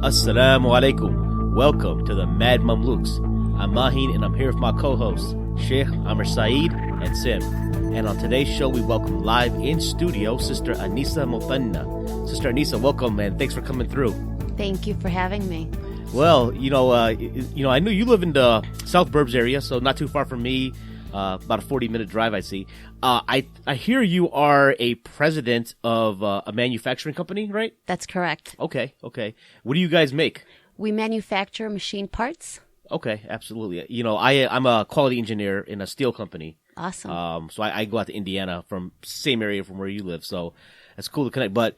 Assalamu alaikum. Welcome to the Mad Mamluks. I'm Mahin and I'm here with my co-hosts, Sheikh Amr Saeed and Sim. And on today's show, we welcome live in studio Sister Aneesa Muthana. Sister Aneesa, welcome and thanks for coming through. Thank you for having me. Well, I knew you live in the South Burbs area, so not too far from me. About a 40-minute drive, I see. I hear you are a president of a manufacturing company, right? That's correct. Okay. What do you guys make? We manufacture machine parts. Okay, absolutely. I'm a quality engineer in a steel company. Awesome. So I go out to Indiana from same area from where you live, so it's cool to connect. But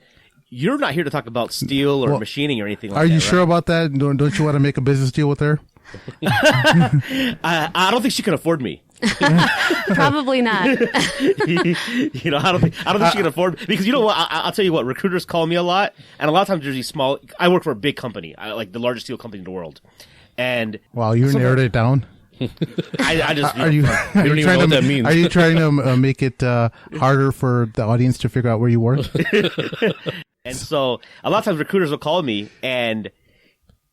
you're not here to talk about steel or machining or anything like that, Are you right? sure about that? Don't you want to make a business deal with her? I don't think she can afford me. Probably not. I don't think she can afford me. Because you know what? I'll tell you what. Recruiters call me a lot, and a lot of times there's these small. I work for a big company, like the largest steel company in the world, and wow, you narrowed it down. I just Are you don't even know what that means. Are you trying to make it harder for the audience to figure out where you work? And so a lot of times recruiters will call me and,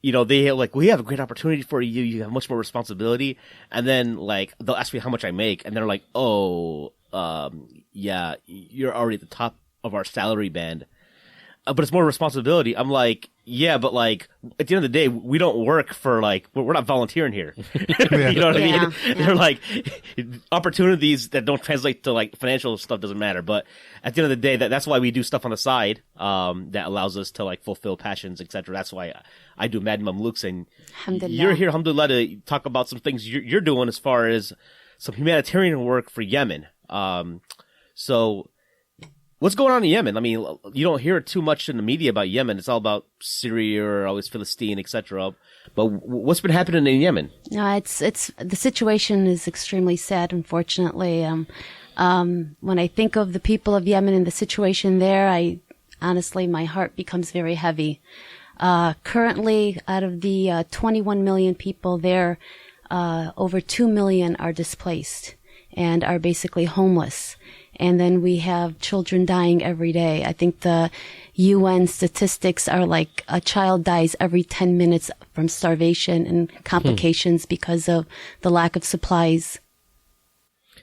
they like, we have a great opportunity for you. You have much more responsibility. And then like, they'll ask me how much I make. And they're like, yeah, you're already at the top of our salary band. But it's more responsibility. I'm like, yeah, but like, at the end of the day, we don't work for like, we're not volunteering here. You know what I mean? Yeah. They're like, opportunities that don't translate to like financial stuff doesn't matter. But at the end of the day, that's why we do stuff on the side, that allows us to like fulfill passions, etc. That's why I do Mad Mamluks, and you're here, alhamdulillah, to talk about some things you're doing as far as some humanitarian work for Yemen. So, what's going on in Yemen? I mean, you don't hear too much in the media about Yemen. It's all about Syria or always Philistine, etc. But what's been happening in Yemen? No, it's the situation is extremely sad, unfortunately. When I think of the people of Yemen and the situation there, honestly, my heart becomes very heavy. Currently, out of the 21 million people there, over 2 million are displaced and are basically homeless. And then we have children dying every day. I think the UN statistics are like a child dies every 10 minutes from starvation and complications because of the lack of supplies.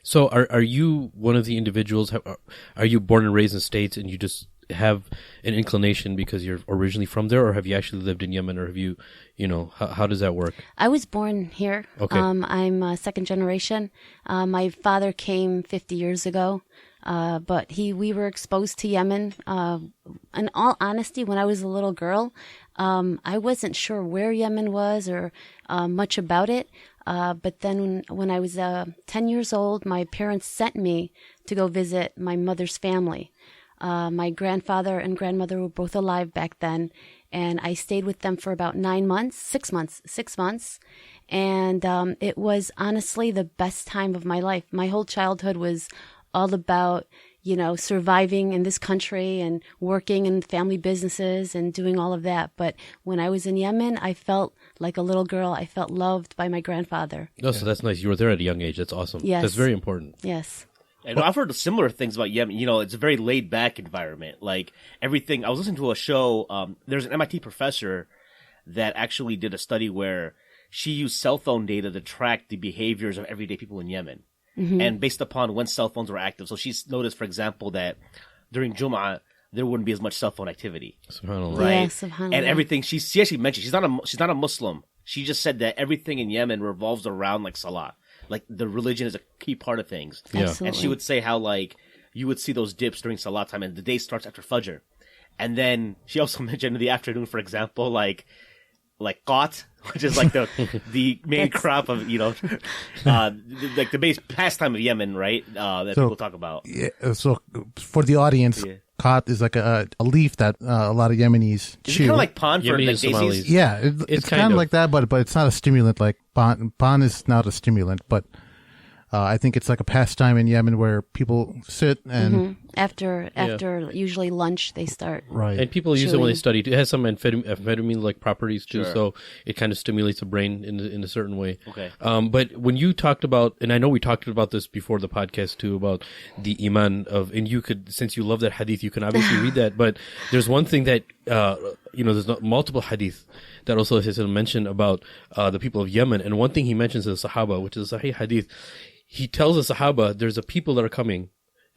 So are you one of the individuals, are you born and raised in the States and you just have an inclination because you're originally from there, or have you actually lived in Yemen, or have you, how does that work? I was born here. Okay. I'm second generation. My father came 50 years ago. But we were exposed to Yemen. In all honesty, when I was a little girl, I wasn't sure where Yemen was or much about it. But then when I was 10 years old, my parents sent me to go visit my mother's family. My grandfather and grandmother were both alive back then, and I stayed with them for about 6 months. And it was honestly the best time of my life. My whole childhood was all about, surviving in this country and working in family businesses and doing all of that. But when I was in Yemen, I felt like a little girl. I felt loved by my grandfather. Oh, so that's nice. You were there at a young age. That's awesome. Yes. That's very important. Yes. And I've heard similar things about Yemen. It's a very laid back environment. Like everything, I was listening to a show. There's an MIT professor that actually did a study where she used cell phone data to track the behaviors of everyday people in Yemen. Mm-hmm. And based upon when cell phones were active. So she's noticed, for example, that during Jum'ah, there wouldn't be as much cell phone activity. SubhanAllah. Right? Yeah, SubhanAllah. And everything, she actually mentioned, she's not a Muslim. She just said that everything in Yemen revolves around like Salah. Like the religion is a key part of things. Yeah. Absolutely. And she would say how like you would see those dips during Salah time and the day starts after Fajr. And then she also mentioned in the afternoon, for example, like qat, which is like the main crop of, like the base pastime of Yemen, right? That people talk about. Yeah, so for the audience, qat is like a leaf that a lot of Yemenis chew. Is it kind of like pan for Yemeni like Somalis. daisies? Yeah, it's kind of like that, but it's not a stimulant. Like pan is not a stimulant, but I think it's like a pastime in Yemen where people sit and After usually lunch, they start. Right. And people use it when they Chewing. study. It has some amphetamine-like properties too, Sure. so it kind of stimulates the brain in a certain way. Okay. But when you talked about, and I know we talked about this before the podcast too, about the iman of, and you could, since you love that hadith, you can obviously read that. But there's one thing that there's multiple hadith that also has mentioned about the people of Yemen, and one thing he mentions is the Sahaba, which is a Sahih hadith. He tells the Sahaba, there's a people that are coming.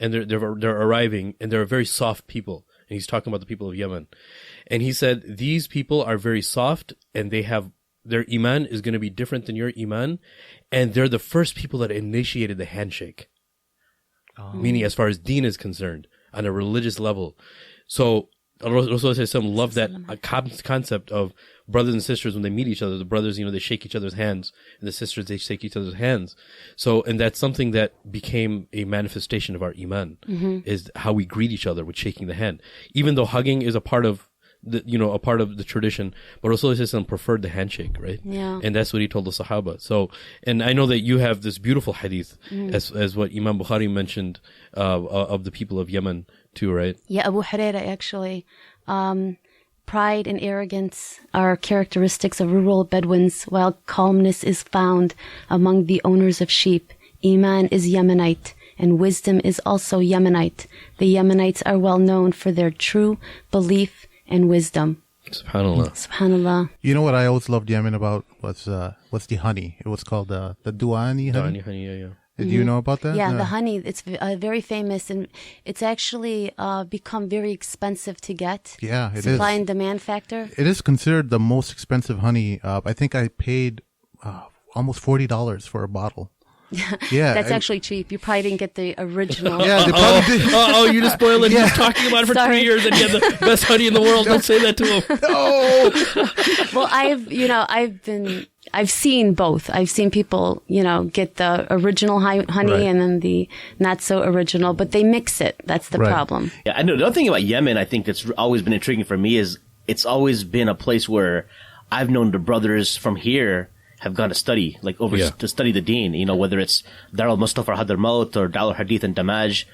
And they're arriving, and they're very soft people. And he's talking about the people of Yemen. And he said, these people are very soft, and their iman is going to be different than your iman. And they're the first people that initiated the handshake. Meaning as far as deen is concerned, on a religious level. So, Rasulullah love that concept of brothers and sisters when they meet each other. The brothers, they shake each other's hands, and the sisters, they shake each other's hands. So, and that's something that became a manifestation of our iman, is how we greet each other with shaking the hand. Even though hugging is a part of the tradition, but Rasulullah preferred the handshake, right? Yeah. And that's what he told the Sahaba. So, and I know that you have this beautiful hadith, as what Imam Bukhari mentioned, of the people of Yemen too, right? Yeah, Abu Huraira actually. Pride and arrogance are characteristics of rural Bedouins, while calmness is found among the owners of sheep. Iman is Yemenite, and wisdom is also Yemenite. The Yemenites are well known for their true belief and wisdom. SubhanAllah. SubhanAllah. You know what I always loved Yemen about was the honey. It was called the Duani honey. Honey, yeah. Do you know about that? Yeah, the honey, it's very famous, and it's actually become very expensive to get. Yeah, it is. Supply and demand factor. It is considered the most expensive honey. I think I paid almost $40 for a bottle. Yeah, That's actually cheap. You probably didn't get the original. Yeah, they probably did. You just spoiled it. He was talking about it for Sorry. 3 years, and he had the best honey in the world. Don't say that to him. Well, I've seen both. I've seen people, get the original honey Right. and then the not so original, but they mix it. That's the Right. problem. Yeah, I know. The other thing about Yemen, I think that's always been intriguing for me is it's always been a place where I've known the brothers from here have gone to study, to study the deen, whether it's Dar al-Mustafa Hadramaut or Dar al-Hadith and Damaj,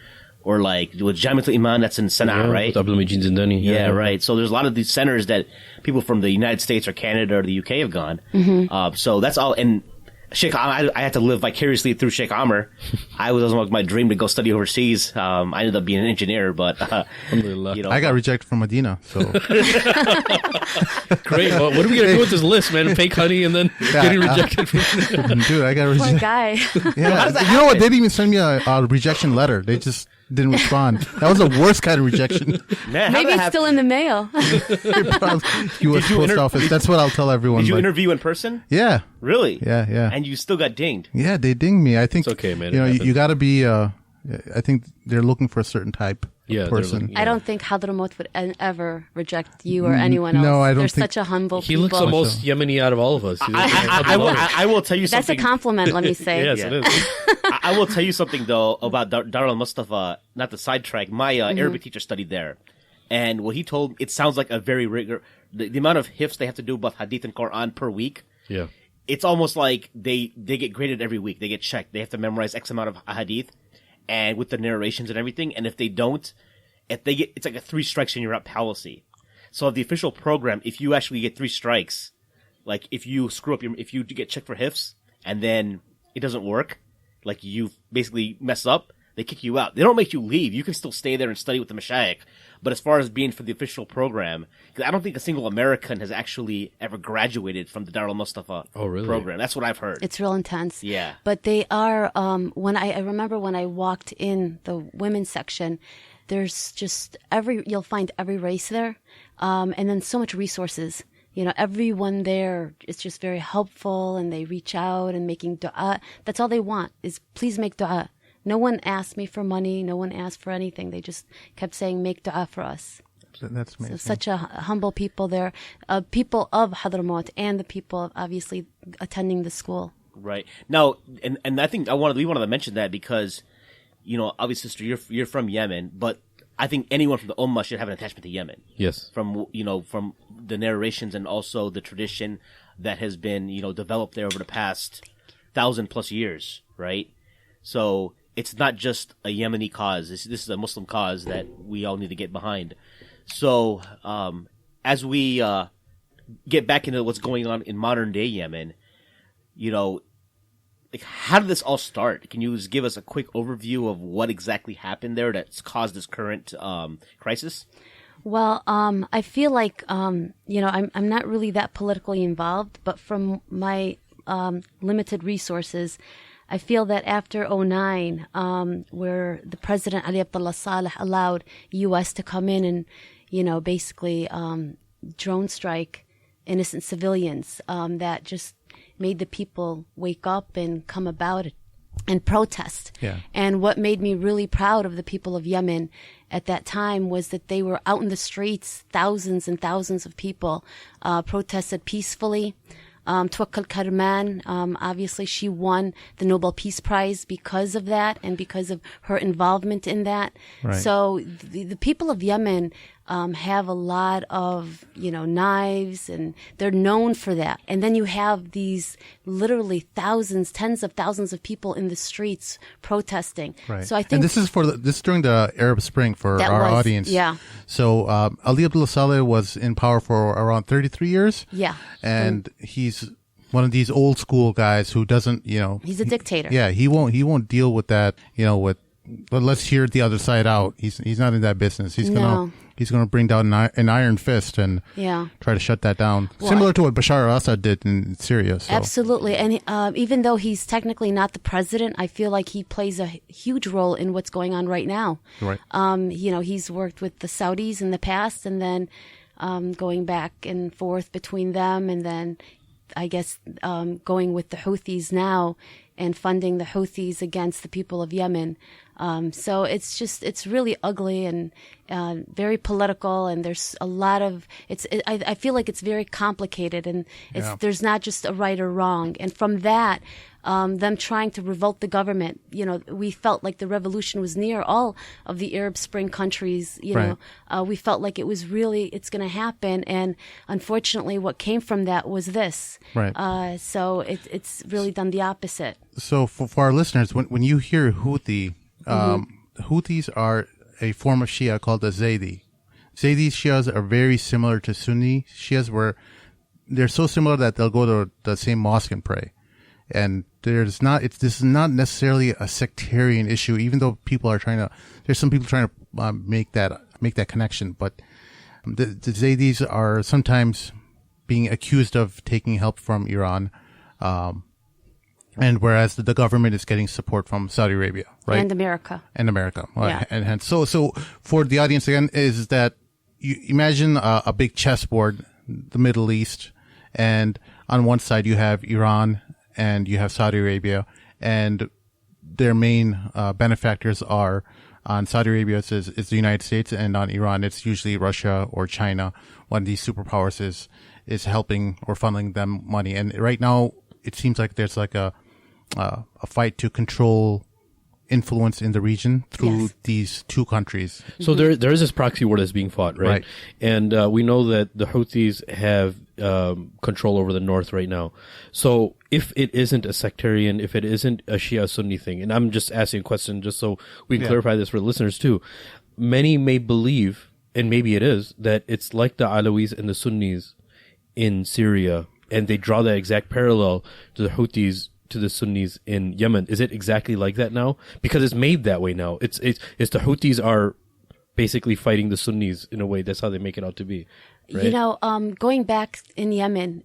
or with Jamiat al-Iman, that's in Sana'a, right? Abdul Majid Zindani. Yeah, right. So there's a lot of these centers that people from the United States or Canada or the UK have gone. So that's all. And Sheikh, I had to live vicariously through Sheikh Amr. I was my dream to go study overseas. I ended up being an engineer, but Alhamdulillah. I got rejected from Medina, so Great. Well, what are we going to do with this list, man? Fake honey and then getting rejected. dude, I got Poor rejected. guy. Yeah, you know what? They didn't even send me a rejection letter. They just didn't respond. That was the worst kind of rejection. Man, how Maybe did it's that still in the mail. U.S. Post Office. That's what I'll tell everyone. Did you but- interview in person? Yeah, Really? yeah. And you still got dinged. Yeah, they dinged me. I think It's okay, man. You It know, happens. you got to be. I think they're looking for a certain type Yeah, of they're person. looking- I don't think Hadramaut would ever reject you or anyone else. No, I don't They're think- such a humble He people. looks the most Yemeni out of all of us. I will tell you That's a something. compliment, let me say. Yes, it is. I will tell you something though about Dar al-Mustafa. Not the sidetrack. My Arabic teacher studied there, and what he told it sounds like a very rigorous. The amount of hifz they have to do about Hadith and Quran per week. Yeah. It's almost like they get graded every week. They get checked. They have to memorize X amount of Hadith, and with the narrations and everything. And if they don't, it's like a 3 strikes and you're out policy. So the official program, if you actually get 3 strikes, like if you screw up if you get checked for hifz and then it doesn't work, like you basically mess up, they kick you out. They don't make you leave. You can still stay there and study with the mashayikh. But as far as being for the official program, because I don't think a single American has actually ever graduated from the Dar al-Mustafa program. That's what I've heard. It's real intense. Yeah. But they are, I remember when I walked in the women's section, there's just you'll find every race there. And then so much resources. Everyone there is just very helpful and they reach out and making dua. That's all they want is please make dua. No one asked me for money. No one asked for anything. They just kept saying, make dua for us. That's amazing. So such a humble people there, people of Hadramaut and the people of obviously attending the school. Right. Now, and I think we wanted to mention that because, obviously, sister, you're from Yemen, but I think anyone from the Ummah should have an attachment to Yemen. Yes. From the narrations and also the tradition that has been, developed there over the past 1,000+ years, right? So it's not just a Yemeni cause. This is a Muslim cause that we all need to get behind. So, as we get back into what's going on in modern day Yemen, like, how did this all start? Can you just give us a quick overview of what exactly happened there that's caused this current crisis? Well, I feel like, I'm not really that politically involved, but from my limited resources, I feel that after 2009, where the President Ali Abdullah Saleh allowed U.S. to come in and, basically drone strike innocent civilians, that just made the people wake up and come about it and protest. Yeah. And what made me really proud of the people of Yemen at that time was that they were out in the streets, thousands and thousands of people protested peacefully. Tawakkul Karman, obviously she won the Nobel Peace Prize because of that and because of her involvement in that. Right. So the people of Yemen have a lot of, knives, and they're known for that. And then you have these literally thousands, tens of thousands of people in the streets protesting. Right. So I think and this is during the Arab Spring for our audience. Yeah. So Ali Abdullah Saleh was in power for around 33 years. Yeah. And he's one of these old school guys who doesn't, he's a dictator. Yeah, he won't deal with that, but let's hear the other side out. He's not in that business. He's gonna bring down an iron fist and try to shut that down, similar to what Bashar al-Assad did in Syria. So. Absolutely, and even though he's technically not the president, I feel like he plays a huge role in what's going on right now. Right. He's worked with the Saudis in the past, and then going back and forth between them, and then I guess going with the Houthis now and funding the Houthis against the people of Yemen. So it's really ugly and very political, and there's a lot of I feel like it's very complicated, and there's not just a right or wrong. And from that, them trying to revolt the government, we felt like the revolution was near. All of the Arab Spring countries, we felt like it's going to happen, and unfortunately, what came from that was this. Right. So it's really done the opposite. So for our listeners, when you hear Houthi, Houthis are a form of Shia called the Zaydi. Zaydi Shias are very similar to Sunni Shias, where they're so similar that they'll go to the same mosque and pray. And this is not necessarily a sectarian issue, even though there's some people trying to make that connection. But the Zaydis are sometimes being accused of taking help from Iran. And whereas the government is getting support from Saudi Arabia, right? And America. Right? Yeah. And so for the audience again, is that you imagine a big chessboard, the Middle East, and on one side you have Iran and you have Saudi Arabia, and their main benefactors are, on Saudi Arabia is the United States, and on Iran it's usually Russia or China. One of these superpowers is helping or funneling them money. And right now it seems like there's like a fight to control influence in the region through these two countries. So there is this proxy war that's being fought, right? And we know that the Houthis have control over the north right now. So if it isn't a sectarian, if it isn't a Shia Sunni thing, and I'm just asking a question just so we can clarify this for listeners too, many may believe, and maybe it is, that it's like the Alawis and the Sunnis in Syria, and they draw that exact parallel to the Houthis to the Sunnis in Yemen. Is it exactly like that now? Because it's made that way now. It's the Houthis are basically fighting the Sunnis in a way. That's how they make it out to be. Right? Going back in Yemen,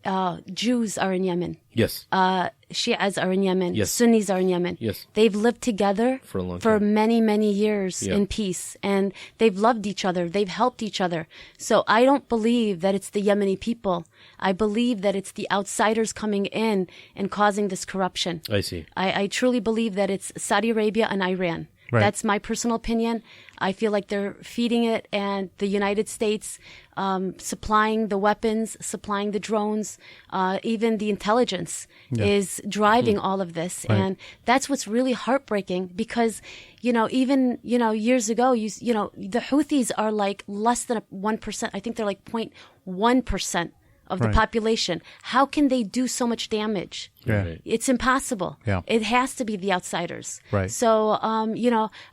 Jews are in Yemen. Yes. Shias are in Yemen. Yes. Sunnis are in Yemen. Yes. They've lived together for a long time. For many, many years in peace, and they've loved each other. They've helped each other. So I don't believe that it's the Yemeni people. I believe that it's the outsiders coming in and causing this corruption. I see. I truly believe that it's Saudi Arabia and Iran. Right. That's my personal opinion. I feel like they're feeding it, and the United States supplying the weapons, supplying the drones, even the intelligence is driving all of this. Right. And that's what's really heartbreaking, because, even, years ago, the Houthis are like less than 1%. I think they're like 0.1% of the population. How can they do so much damage? Yeah. Right. It's impossible. Yeah. It has to be the outsiders. Right. So, I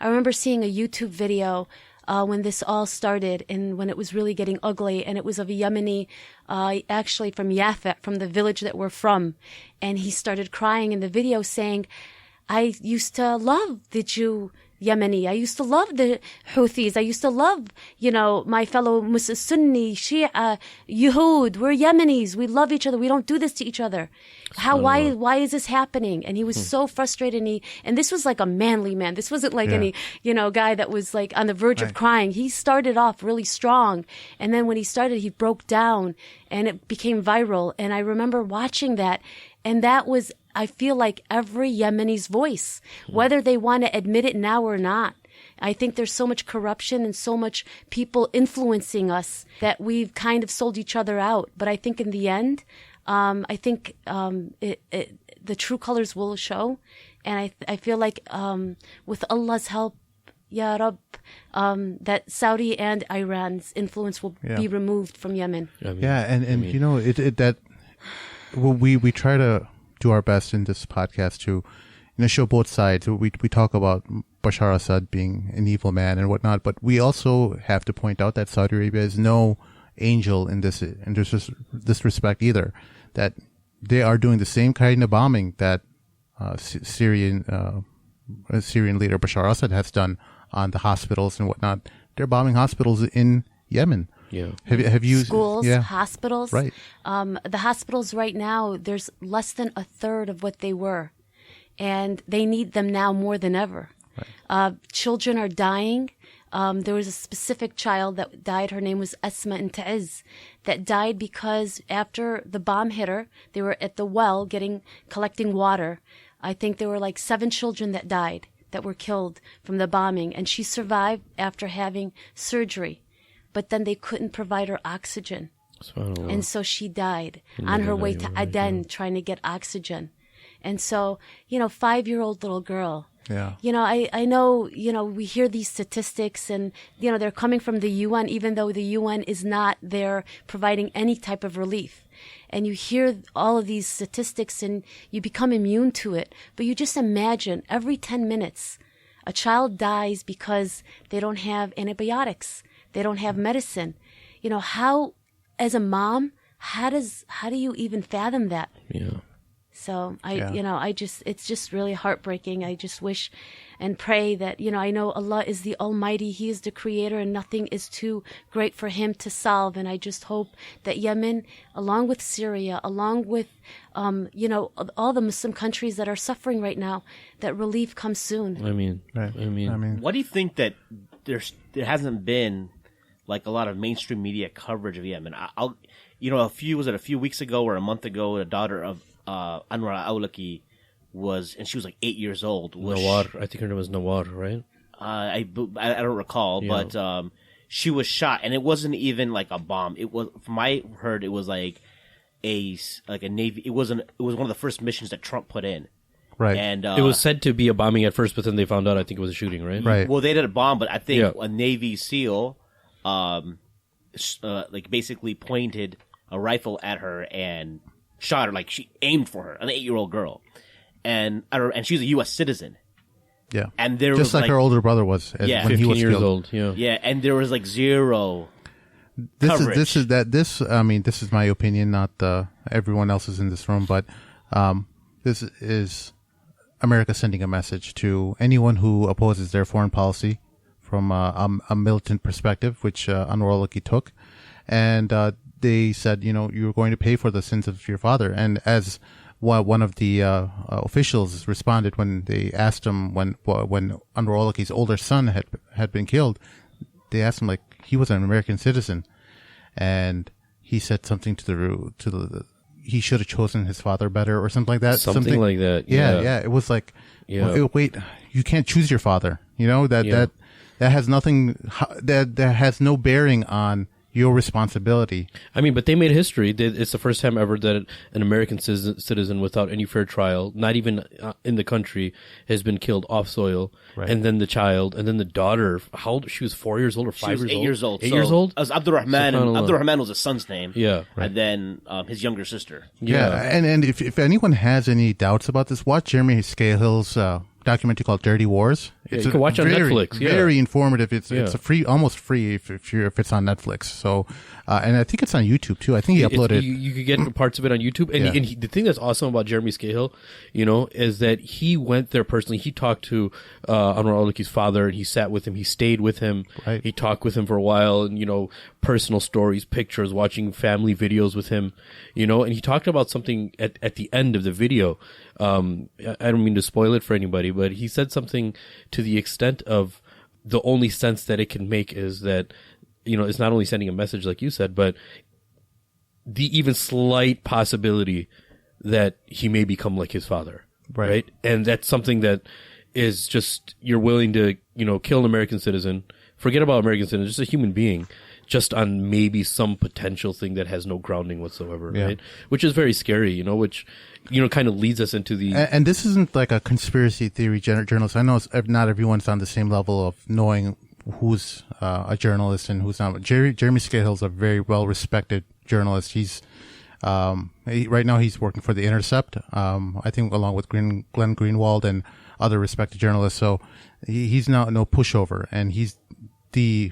remember seeing a YouTube video when this all started and when it was really getting ugly, and it was of a Yemeni, actually from Yafet, from the village that we're from. And he started crying in the video saying, I used to love the Jew Yemeni. I used to love the Houthis. I used to love, my fellow Sunni, Shia, Yehud. We're Yemenis. We love each other. We don't do this to each other. Why is this happening? And he was so frustrated. And this was like a manly man. This wasn't like any, guy that was like on the verge of crying. He started off really strong. And then when he started, he broke down and it became viral. And I remember watching that. And that was, I feel like, every Yemeni's voice, whether they want to admit it now or not. I think there's so much corruption and so much people influencing us that we've kind of sold each other out. But I think in the end, the true colors will show. And I feel like with Allah's help, Ya Rab, that Saudi and Iran's influence will be removed from Yemen. We try to do our best in this podcast to, show both sides. We talk about Bashar Assad being an evil man and whatnot, but we also have to point out that Saudi Arabia is no angel in this respect either. That they are doing the same kind of bombing that Syrian leader Bashar Assad has done on the hospitals and whatnot. They're bombing hospitals in Yemen. Yeah. Have you schools, hospitals? Right. The hospitals right now, there's less than a third of what they were, and they need them now more than ever. Right. Children are dying. There was a specific child that died. Her name was Esma Intaiz, that died because after the bomb hit her, they were at the well collecting water. I think there were like 7 children that died, that were killed from the bombing, and she survived after having surgery. But then they couldn't provide her oxygen. And so she died on her way to Aden trying to get oxygen. And so, 5-year-old little girl. Yeah. I know, we hear these statistics and, they're coming from the UN, even though the UN is not there providing any type of relief. And you hear all of these statistics and you become immune to it. But you just imagine every 10 minutes, a child dies because they don't have antibiotics. They don't have medicine. How, as a mom, how do you even fathom that? Yeah. So it's just really heartbreaking. I just wish and pray that, I know Allah is the Almighty. He is the creator and nothing is too great for him to solve. And I just hope that Yemen, along with Syria, along with, all the Muslim countries that are suffering right now, that relief comes soon. What do you think that there hasn't been like a lot of mainstream media coverage of Yemen? A few weeks ago or a month ago, the daughter of Anwar Awlaki she was like 8 years old. Nawar, I think her name was Nawar, right? I don't recall, but she was shot, and it wasn't even like a bomb. It was, from I heard, it was like a Navy. It was one of the first missions that Trump put in. Right. And it was said to be a bombing at first, but then they found out I think it was a shooting, right? Right. Well, they did a bomb, but I think a Navy SEAL basically pointed a rifle at her and shot her. Like, she aimed for her, an 8-year-old girl, and she's a U.S. citizen. Yeah, and there just was like her older brother was. When 15 he was years killed. old. Yeah, yeah, and there was like zero. This is my opinion, not everyone else's in this room, but this is America sending a message to anyone who opposes their foreign policy from a militant perspective, which Anwar al-Awlaki took, and they said, you're going to pay for the sins of your father. And as one of the officials responded when they asked him when Anwar al-Awlaki's older son had been killed, they asked him, like, he was an American citizen, and he said something to the he should have chosen his father better or something like that. Something like that. Yeah. It was like, wait, you can't choose your father. That has nothing, that has no bearing on, your responsibility. I mean, but they made history. It's the first time ever that an American citizen without any fair trial, not even in the country, has been killed off soil. Right. And then the child, and then the daughter. How old? She was 4 years old or 5 years old? 8 years old. 8 years old? As Abdurrahman. Abdurrahman was his son's name. Yeah. And then his younger sister. Yeah. And if anyone has any doubts about this, watch Jeremy Scahill's documentary called Dirty Wars. You can watch it on Netflix. Very informative. It's a free, almost free if it's on Netflix. So, and I think it's on YouTube too. I think he uploaded. You could get parts of it on YouTube. And, the thing that's awesome about Jeremy Scahill, is that he went there personally. He talked to Anwar al-Awlaki's father, and he sat with him. He stayed with him. Right. He talked with him for a while, and personal stories, pictures, watching family videos with him. And he talked about something at the end of the video. I don't mean to spoil it for anybody, but he said something to the extent of the only sense that it can make is that, it's not only sending a message like you said, but the even slight possibility that he may become like his father. Right. And that's something that is just, you're willing to, kill an American citizen, forget about American citizen, just a human being, just on maybe some potential thing that has no grounding whatsoever. Yeah. Right. Which is very scary, which, kind of leads us into the... And this isn't like a conspiracy theory journalist. I know not everyone's on the same level of knowing who's a journalist and who's not. Jeremy Scahill's a very well-respected journalist. He's right now he's working for The Intercept, I think along with Glenn Greenwald and other respected journalists. So he's no pushover, and he's the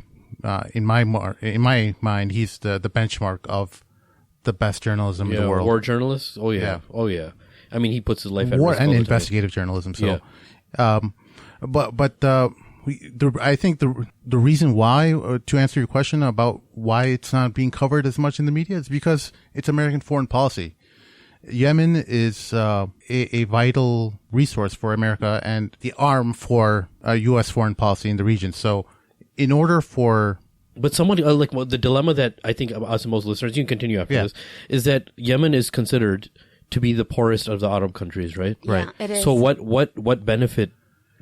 in my mind, he's the benchmark of the best journalism in the world. War journalists? Oh, yeah. Oh, yeah. I mean, he puts his life at war risk and all the investigative journalism. So, Yeah. I think the reason why, to answer your question about why it's not being covered as much in the media, is because it's American foreign policy. Yemen is a vital resource for America and the arm for U.S. foreign policy in the region. So, in order for... But somebody, the dilemma that I think us and most listeners, you can continue after this, is that Yemen is considered to be the poorest of the Arab countries, right? Yeah, right. it is. So what benefit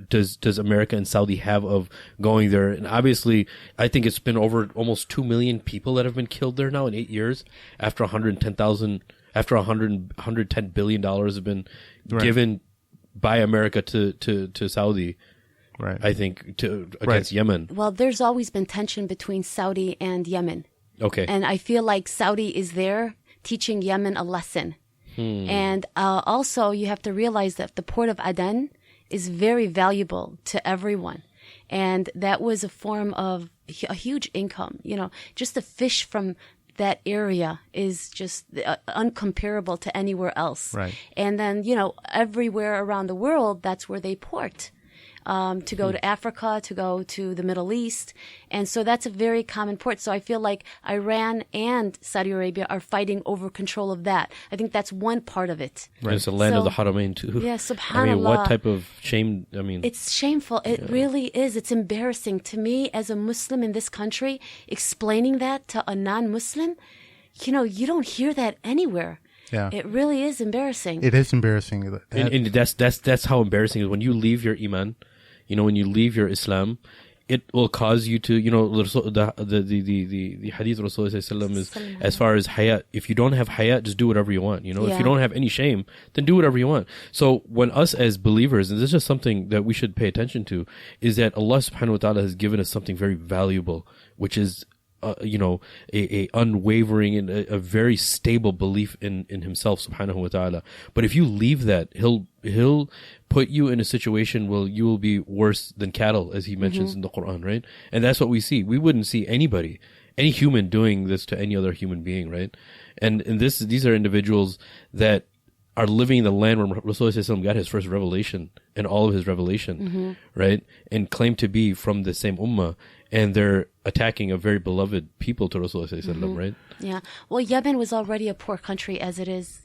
does America and Saudi have of going there? And obviously, I think it's been over almost 2 million people that have been killed there now in 8 years after $110 billion have been given by America to Saudi. Right. I think against Yemen. Well, there's always been tension between Saudi and Yemen. Okay. And I feel like Saudi is there teaching Yemen a lesson. And also you have to realize that the port of Aden is very valuable to everyone. And that was a form of a huge income. Just the fish from that area is just uncomparable to anywhere else. Right. And then, everywhere around the world, that's where they port. To go to Africa, to go to the Middle East. And so that's a very common port. So I feel like Iran and Saudi Arabia are fighting over control of that. I think that's one part of it. Right. And it's the land of the Haramain too. Yeah, subhanAllah. I mean, what type of shame, It's shameful. It really is. It's embarrassing. To me, as a Muslim in this country, explaining that to a non-Muslim, you don't hear that anywhere. Yeah. It really is embarrassing. It is embarrassing. And that's how embarrassing it is when you leave your iman. When you leave your Islam, it will cause you to, the hadith of Rasulullah is, as far as hayat, if you don't have hayat, just do whatever you want. If you don't have any shame, then do whatever you want. So when us as believers, and this is just something that we should pay attention to, is that Allah subhanahu wa ta'ala has given us something very valuable, which is a unwavering and a very stable belief in himself subhanahu wa ta'ala. But if you leave that, he'll put you in a situation where you will be worse than cattle, as he mentions in the Quran, right? And that's what we see. We wouldn't see any human doing this to any other human being, right? And these are individuals that are living in the land where Rasulullah got his first revelation and all of his revelation, right? And claim to be from the same ummah. And they're attacking a very beloved people to Rasulullah, right? Yeah. Well, Yemen was already a poor country as it is,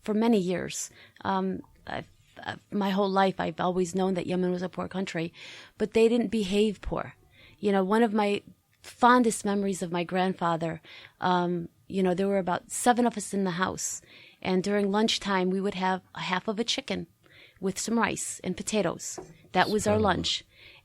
for many years. My whole life, I've always known that Yemen was a poor country, but they didn't behave poor. One of my fondest memories of my grandfather, there were about 7 of us in the house. And during lunchtime, we would have a half of a chicken with some rice and potatoes. That was our lunch.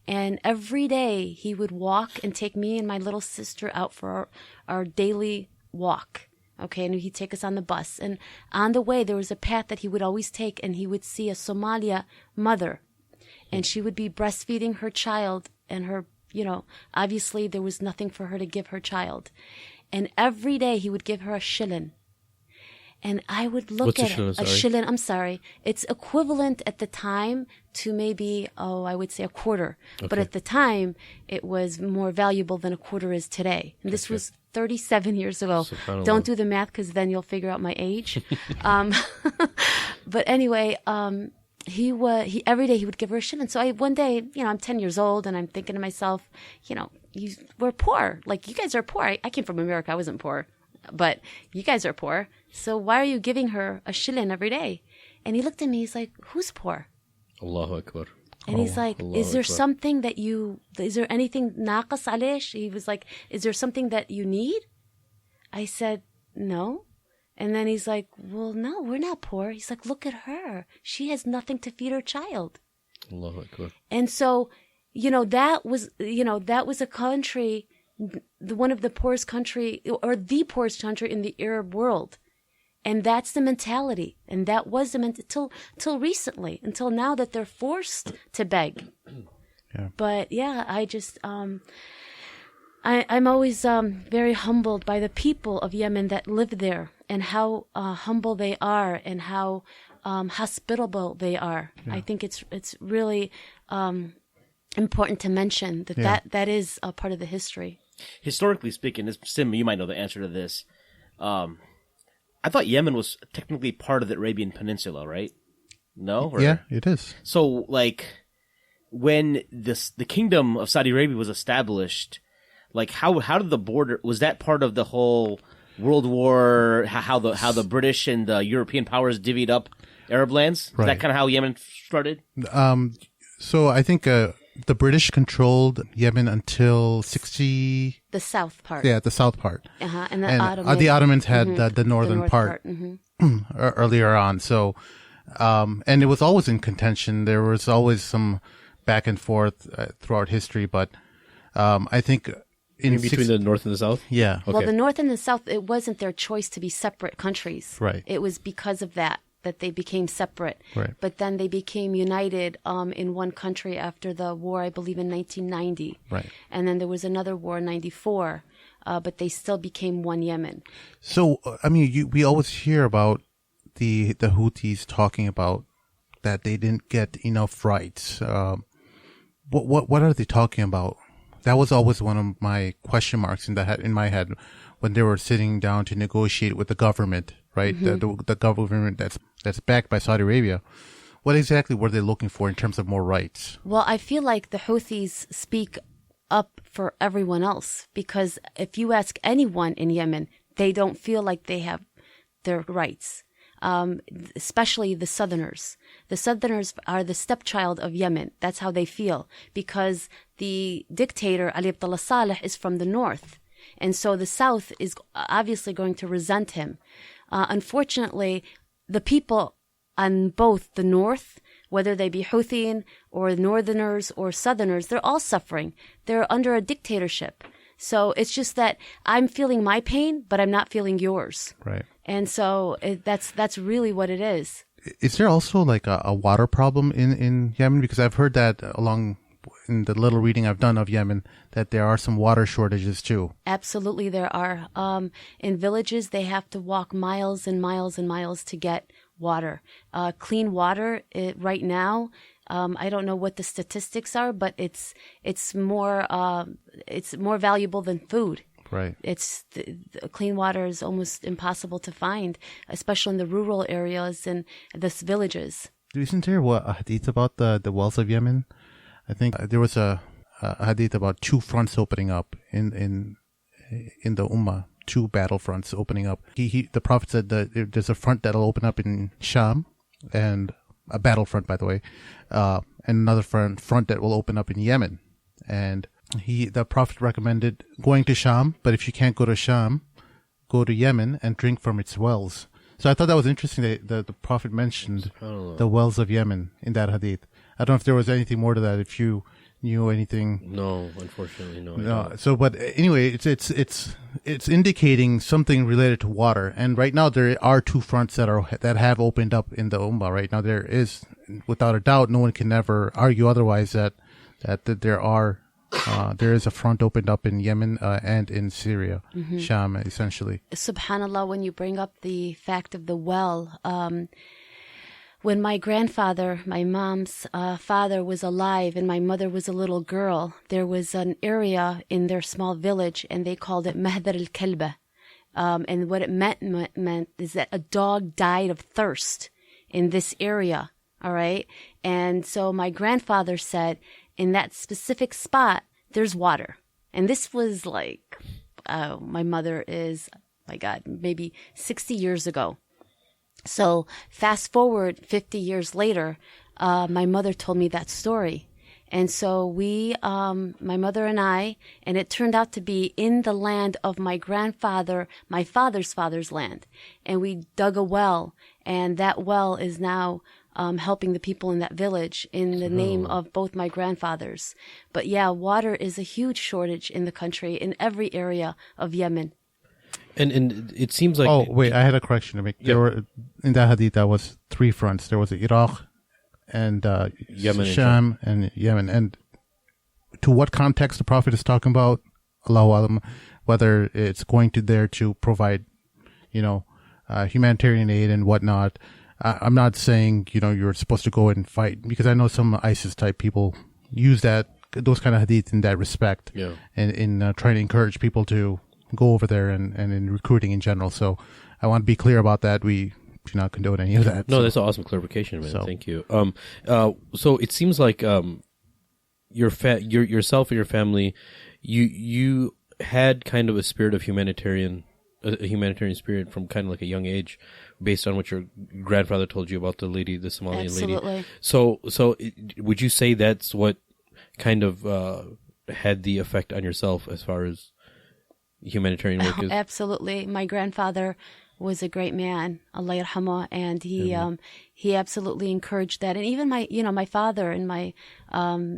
And every day he would walk and take me and my little sister out for our daily walk. Okay, and he'd take us on the bus. And on the way, there was a path that he would always take, and he would see a Somalia mother. And she would be breastfeeding her child, and her, obviously there was nothing for her to give her child. And every day he would give her a shilling. And I would look What's at a a shilling. I'm sorry. It's equivalent at the time to maybe, I would say a quarter. Okay. But at the time, it was more valuable than a quarter is today. And this was 37 years ago. Don't do the math because then you'll figure out my age. But anyway, he every day he would give her a shilling. So one day, I'm 10 years old and I'm thinking to myself, we're poor. Like, you guys are poor. I came from America. I wasn't poor. But you guys are poor. So why are you giving her a shilling every day? And he looked at me. He's like, who's poor? Allahu Akbar. And he's like, is there something that is there anything naqas alesh? He was like, is there something that you need? I said, no. And then he's like, well, no, we're not poor. He's like, look at her. She has nothing to feed her child. Allahu Akbar. And so, that was a country, one of the poorest country, or the poorest country in the Arab world. And that's the mentality. And that was the mentality till recently, until now that they're forced to beg. Yeah. But yeah, I just, I'm always very humbled by the people of Yemen that live there, and how humble they are, and how hospitable they are. Yeah. I think it's really important to mention that is a part of the history. Historically speaking, Sim, you might know the answer to this. I thought Yemen was technically part of the Arabian Peninsula, right? No? Yeah, it is. So, when the kingdom of Saudi Arabia was established, how did the border, was that part of the whole World War, how the British and the European powers divvied up Arab lands? Right. Is that kind of how Yemen started? So I think the British controlled Yemen until 60... The south part. Yeah, the south part. Uh-huh. And the Ottomans had the northern part earlier on. So, and it was always in contention. There was always some back and forth throughout history. But I think... In between the north and the south? Yeah. Okay. Well, the north and the south, it wasn't their choice to be separate countries. Right. It was because of that they became separate. Right. But then they became united in one country after the war, I believe, in 1990. Right. And then there was another war in 94, but they still became one Yemen. So, we always hear about the Houthis talking about that they didn't get enough rights. What are they talking about? That was always one of my question marks in my head when they were sitting down to negotiate with the government, right? Mm-hmm. The government that's backed by Saudi Arabia. What exactly were they looking for in terms of more rights? Well, I feel like the Houthis speak up for everyone else, because if you ask anyone in Yemen, they don't feel like they have their rights. Especially the Southerners. The Southerners are the stepchild of Yemen. That's how they feel, because the dictator, Ali Abdullah Saleh, is from the north. And so the South is obviously going to resent him. Unfortunately, the people on both the north, whether they be Houthi or Northerners or Southerners, they're all suffering. They're under a dictatorship. So it's just that I'm feeling my pain, but I'm not feeling yours. Right. And so that's really what it is. Is there also a water problem in Yemen? Because I've heard that along in the little reading I've done of Yemen, that there are some water shortages too. Absolutely, there are. In villages, they have to walk miles and miles and miles to get water. Clean water right now. I don't know what the statistics are, but it's more valuable than food. Right. It's clean water is almost impossible to find, especially in the rural areas and the villages. Isn't there a hadith about the wells of Yemen? I think there was a hadith about two fronts opening up in the Ummah, two battle fronts opening up. The Prophet said that there's a front that'll open up in Sham, and a battlefront, by the way, and another front that will open up in Yemen. And the Prophet recommended going to Sham, but if you can't go to Sham, go to Yemen and drink from its wells. So I thought that was interesting that the Prophet mentioned the wells of Yemen in that hadith. I don't know if there was anything more to that. If you knew anything. No, unfortunately, no. I No. don't. So, but anyway, it's indicating something related to water. And right now there are two fronts that have opened up in the Ummah. Right now there is, without a doubt, no one can ever argue otherwise that there is a front opened up in Yemen and in Syria, Sham, essentially. Subhanallah, when you bring up the fact of the well, when my grandfather, my mom's father, was alive and my mother was a little girl, there was an area in their small village and they called it Mahdar al-Kalba. And what it meant is that a dog died of thirst in this area, all right? And so my grandfather said, in that specific spot, there's water. And this was like, my mother is, my God, maybe 60 years ago. So fast forward 50 years later, my mother told me that story. And so we, my mother and I, and it turned out to be in the land of my grandfather, my father's land. And we dug a well, and that well is now helping the people in that village in the name of both my grandfathers. But yeah, water is a huge shortage in the country, in every area of Yemen. And it seems like... Oh, wait, I had a correction to make. Yeah. There were, in that hadith, there was three fronts. There was Iraq and Yemen Sham and Yemen. And to what context the Prophet is talking about, Allahu Alam, whether it's going to there to provide, humanitarian aid and whatnot. I'm not saying, you're supposed to go and fight, because I know some ISIS-type people use those kind of hadith in that respect, and in trying to encourage people to go over there and in recruiting in general. So I want to be clear about that. We do not condone any of that. No, so. that's an awesome clarification, man. Thank you. So it seems like yourself and your family, you had kind of a spirit of humanitarian spirit from kind of like a young age, based on what your grandfather told you about the Somalian Absolutely. lady. So would you say that's what kind of had the effect on yourself as far as humanitarian work is? Absolutely. My grandfather was a great man, Allah yarhamah, and he absolutely encouraged that. And even my father and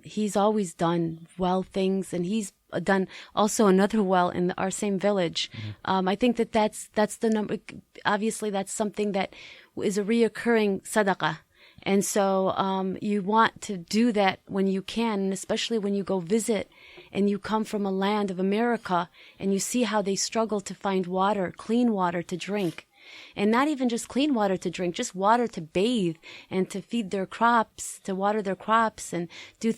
he's always done well things, and he's done also another well in our same village. I think that's the number. Obviously, that's something that is a reoccurring sadaqah. And so you want to do that when you can, and especially when you go visit and you come from a land of America and you see how they struggle to find water, clean water to drink. And not even just clean water to drink, just water to bathe and to feed their crops, to water their crops and do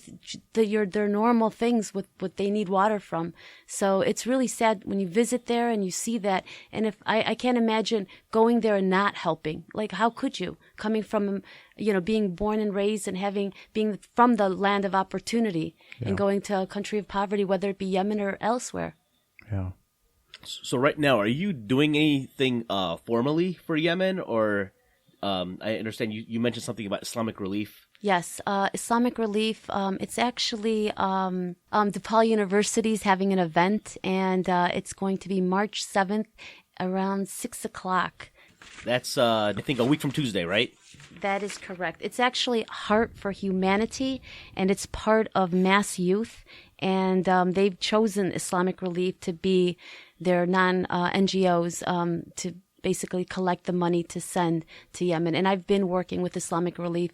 their normal things with what they need water from. So it's really sad when you visit there and you see that. And if I can't imagine going there and not helping. Like, how could you? Coming from, being born and raised and being from the land of opportunity and going to a country of poverty, whether it be Yemen or elsewhere. Yeah. So right now, are you doing anything formally for Yemen, or I understand you mentioned something about Islamic Relief? Yes, Islamic Relief. It's actually DePaul University is having an event, and it's going to be March 7th around 6:00. That's I think a week from Tuesday, right? That is correct. It's actually Heart for Humanity, and it's part of Mass Youth, and they've chosen Islamic Relief to be their non-NGOs to basically collect the money to send to Yemen. And I've been working with Islamic Relief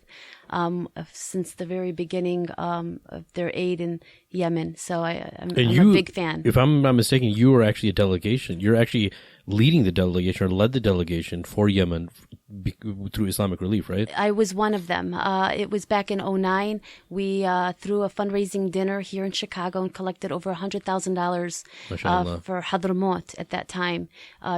since the very beginning of their aid in Yemen. So I'm a big fan. If I'm not mistaken, you were actually a delegation. You're actually leading the delegation or led the delegation for Yemen through Islamic Relief, right? I was one of them. It was back in 2009. We threw a fundraising dinner here in Chicago and collected over $100,000 for Hadramaut at that time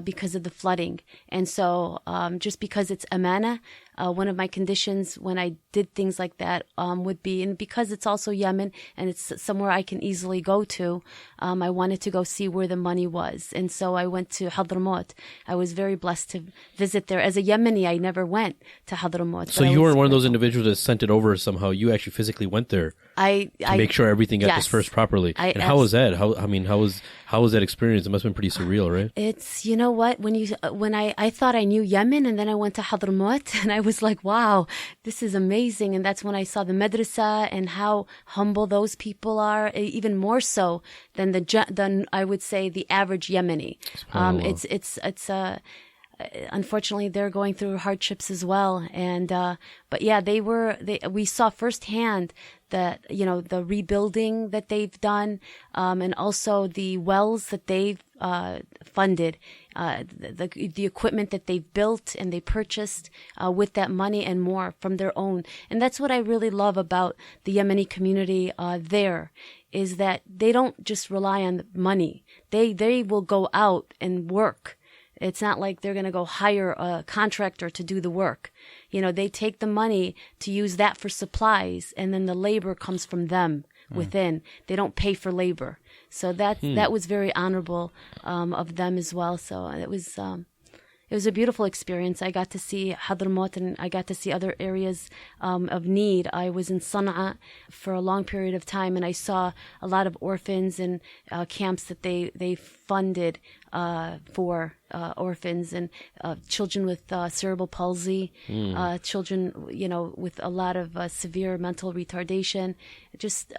because of the flooding. And so just because it's amana, one of my conditions when I did things like that would be, and because it's also Yemen and it's somewhere I can easily go to, I wanted to go see where the money was. And so I went to Hadramaut. I was very blessed to visit there. As a Yemeni, I never went to Hadramaut. So you weren't one of those individuals that sent it over somehow. You actually physically went there. to make sure everything got yes. dispersed properly. And how was that? How was that experience? It must have been pretty surreal, right? It's, you know what, when I thought I knew Yemen, and then I went to Hadramaut, and I was like, wow, this is amazing. And that's when I saw the madrasa and how humble those people are, even more so than I would say the average Yemeni. It's unfortunately they're going through hardships as well. And, but yeah, we saw firsthand that, the rebuilding that they've done, and also the wells that they've, funded, the equipment that they've built and they purchased, with that money and more from their own. And that's what I really love about the Yemeni community, there, is that they don't just rely on money. They will go out and work. It's not like they're going to go hire a contractor to do the work. They take the money to use that for supplies, and then the labor comes from them within. They don't pay for labor. So that was very honorable of them as well. So it was a beautiful experience. I got to see Hadramaut, and I got to see other areas of need. I was in Sana'a for a long period of time, and I saw a lot of orphans and camps that they funded for orphans and children with cerebral palsy, children, with a lot of severe mental retardation. Just,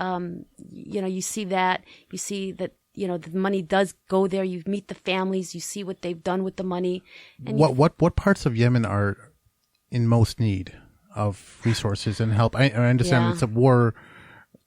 you see that. You see that, the money does go there. You meet the families. You see what they've done with the money. And what parts of Yemen are in most need of resources and help? I understand it's a war.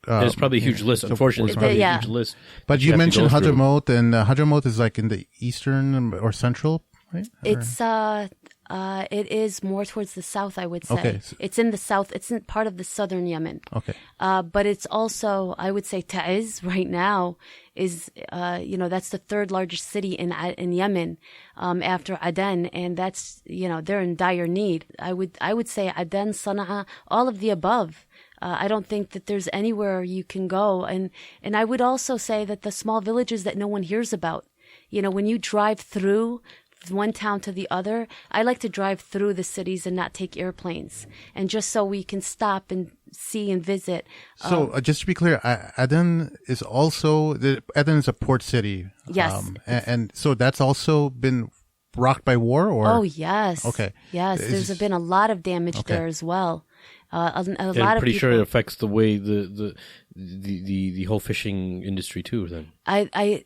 There's probably a huge list. Unfortunately, it's probably a huge list. But you mentioned Hadramaut, and Hadramaut is like in the eastern or central, right? It is more towards the south, I would say. Okay. It's in the south. It's in part of the southern Yemen. Okay. But it's also, I would say, Ta'iz right now is, that's the third largest city in Yemen, after Aden. And that's, they're in dire need. I would say Aden, Sana'a, all of the above. I don't think that there's anywhere you can go. And I would also say that the small villages that no one hears about, when you drive through one town to the other, I like to drive through the cities and not take airplanes, and just so we can stop and see and visit. So just to be clear, Aden is a port city. Yes. And so that's also been rocked by war, or? Oh, yes. Okay. Yes. There's been a lot of damage there as well. I'm pretty sure it affects the way the whole fishing industry too. Then I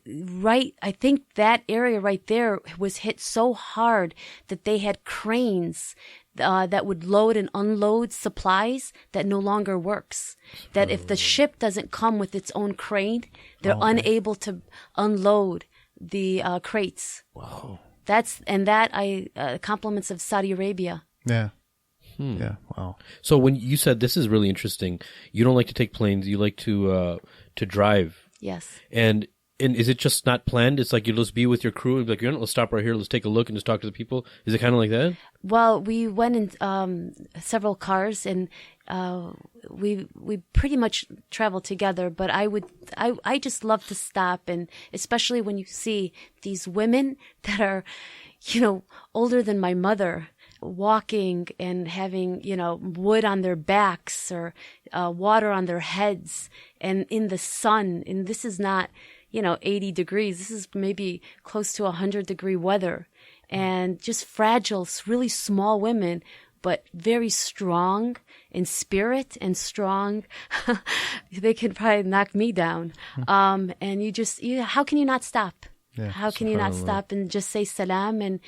think that area right there was hit so hard that they had cranes that would load and unload supplies that no longer works. That if the ship doesn't come with its own crane, they're unable to unload the crates. Wow. Compliments of Saudi Arabia. Yeah. Yeah. Wow. So when you said, this is really interesting, you don't like to take planes, you like to drive. Yes. And is it just not planned? It's like you just be with your crew and be like, let's stop right here, let's take a look and just talk to the people. Is it kind of like that? Well, we went in several cars, and we pretty much traveled together. But I just love to stop, and especially when you see these women that are, older than my mother, walking and having, wood on their backs or water on their heads and in the sun. And this is not, 80 degrees. This is maybe close to 100-degree weather, and just fragile, really small women, but very strong in spirit and strong. They could probably knock me down. And how can you not stop? Yeah, how can you not stop and just say salam and,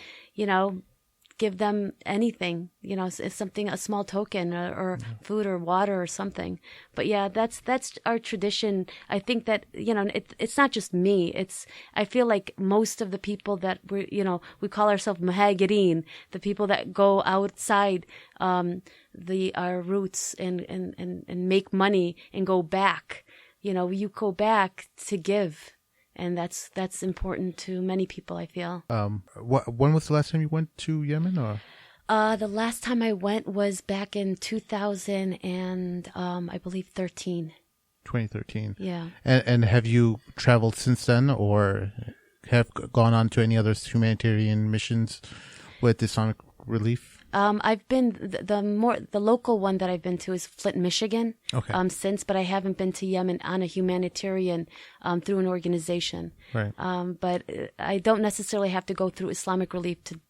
give them anything, it's something, a small token or food or water or something. But yeah, that's our tradition. I think that, it's not just me. I feel like most of the people that we call ourselves muhajirin, the people that go outside, our roots and make money and go back, you go back to give. And that's important to many people, I feel. When was the last time you went to Yemen? Or? The last time I went was back in 2000 and I believe 2013. Yeah. And have you traveled since then, or have gone on to any other humanitarian missions with Islamic Relief? I've been the local one that I've been to is Flint, Michigan. Okay. Since, but I haven't been to Yemen on a humanitarian through an organization. Right. But I don't necessarily have to go through Islamic Relief to,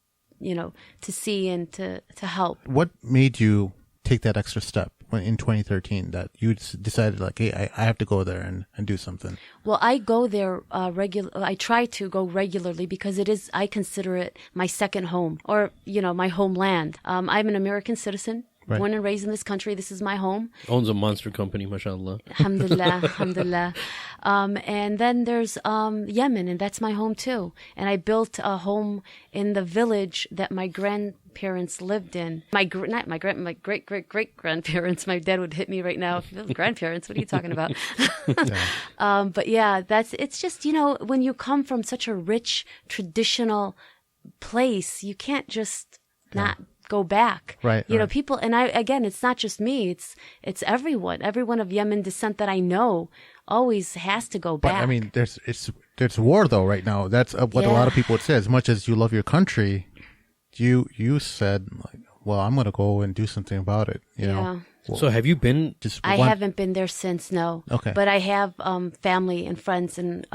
to see and to help. What made you take that extra step in 2013 that you decided like, hey, I have to go there and do something? Well, I go there I try to go regularly because I consider it my second home, or, my homeland. I'm an American citizen. Right. Born and raised in this country. This is my home. Owns a monster company, mashallah. Alhamdulillah, alhamdulillah. And then there's Yemen, and that's my home too. And I built a home in the village that my grandparents lived in. My great grandparents. My dad would hit me right now. Grandparents, what are you talking about? But yeah, it's just, when you come from such a rich traditional place, you can't just not go back. Right. People, and again, it's not just me, it's everyone of Yemen descent that I know always has to go back. But I mean, there's war though right now. That's what a lot of people would say. As much as you love your country, you said like, well, I'm going to go and do something about it, you know. Well, so have you been? I haven't been there since, no. Okay. But I have family and friends and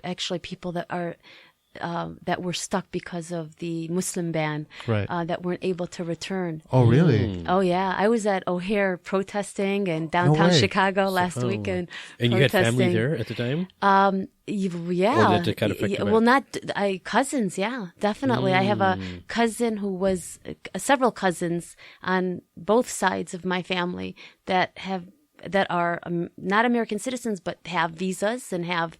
actually people that are that were stuck because of the Muslim ban, right. That weren't able to return. Oh, really? Oh, yeah. I was at O'Hare protesting in downtown Chicago last weekend. And you had family there at the time? Yeah. Or did it kind of affect you? Well, cousins, yeah, definitely. I have a cousin who was, several cousins on both sides of my family that are not American citizens, but have visas and have,